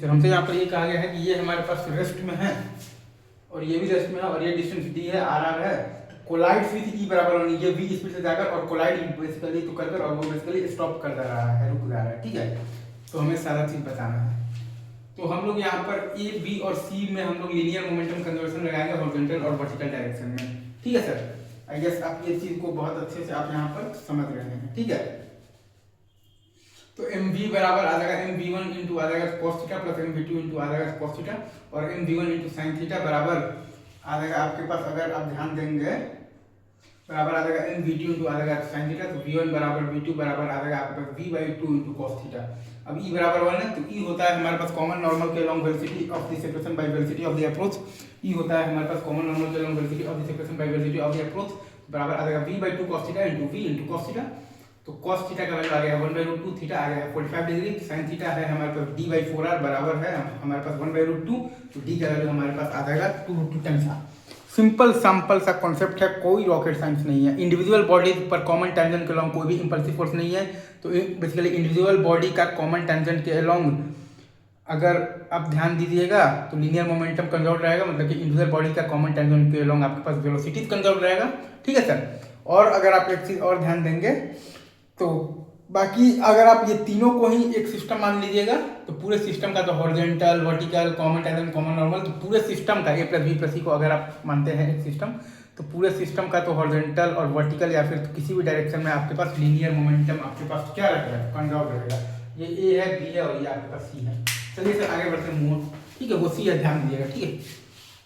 Sir हमसे यहाँ पर ये कहा गया है कि ये हमारे पास रेस्ट में है और ये भी रेस्ट में है और ये डिस्टेंस डी है, आर आर है। कोलाइड स्पीड ई बराबर होनी, ये वी स्पीड से जाकर और कोलाइड बेसिकली तो कर और वो बेसिकली स्टॉप कर रहा है, रुक जा रहा है, ठीक है। तो हमें सारा चीज़ बताना है। तो हम लोग यहाँ पर ए बी और सी में हम लोग लीनियर मोमेंटम कंजर्वेशन लगाएंगे हॉरिजॉन्टल और वर्टिकल डायरेक्शन में, ठीक है सर। आई गेस आप ये चीज़ को बहुत अच्छे से आप यहाँ पर समझ रहे हैं, ठीक है। तो एम वी बराबर आ जाएगा एम वी वन इंटू आ जाएगा cos theta plus m v two into आ जाएगा कॉस थीटा और m v one into sine theta बराबर आ जाएगा आपके पास, अगर आप ध्यान देंगे, बराबर आ जाएगा एम वी टू इंटू आ जाएगा साइन थीटा। तो वी वन बराबर वी टू बराबर आ जाएगा आपके पास v by two into cos theta. अब ई बराबर वन है तो ई होता है हमारे पास कॉमन नॉर्मल के along velocity of the separation by velocity of the approach. E होता है हमारे पास कॉमन नॉर्मल के along velocity of the separation by velocity of the approach बराबर आ जाएगा v by two cos theta into v into cos theta. तो cos theta का वैल्यू आ गया 1/√2, थीटा आ गया 45 डिग्री। sin थीटा है हमारे पास d/4r बराबर है हमारे पास 1/√2, तो d का वैल्यू हमारे पास आ जाएगा 2√2 टाइम्स r। सिंपल सैंपल सा कॉन्सेप्ट है, कोई रॉकेट साइंस नहीं है। इंडिविजुअल बॉडी पर कॉमन टेंजेंट के अलॉन्ग कोई भी इंपल्सिव फोर्स नहीं है। तो बेसिकली इंडिविजुअल बॉडी का कॉमन टेंजेंट के अलॉन्ग अगर आप ध्यान दीजिएगा तो लीनियर मोमेंटम कंजर्व रहेगा, मतलब कि इंडिविजुअल बॉडी का कॉमन टेंजेंट के अलॉन्ग आपके पास वेलोसिटी कंजर्व रहेगा, ठीक है सर। और अगर आप एक चीज़ और ध्यान देंगे तो बाकी अगर आप ये तीनों को ही एक सिस्टम मान लीजिएगा तो पूरे सिस्टम का, तो horizontal, vertical, common tangent, common normal, तो पूरे सिस्टम का ए प्लस बी प्लस सी को अगर आप मानते हैं एक सिस्टम, तो पूरे सिस्टम का तो हॉरिजॉन्टल और वर्टिकल या फिर तो किसी भी डायरेक्शन में आपके पास लीनियर मोमेंटम आपके पास क्या रहेगा, कंजर्व रहेगा। ये ए है, बी है और ये आपके पास सी है। चलिए सर आगे बढ़ते हैं मूव, ठीक है, वो सी है, ध्यान दीजिएगा, ठीक है।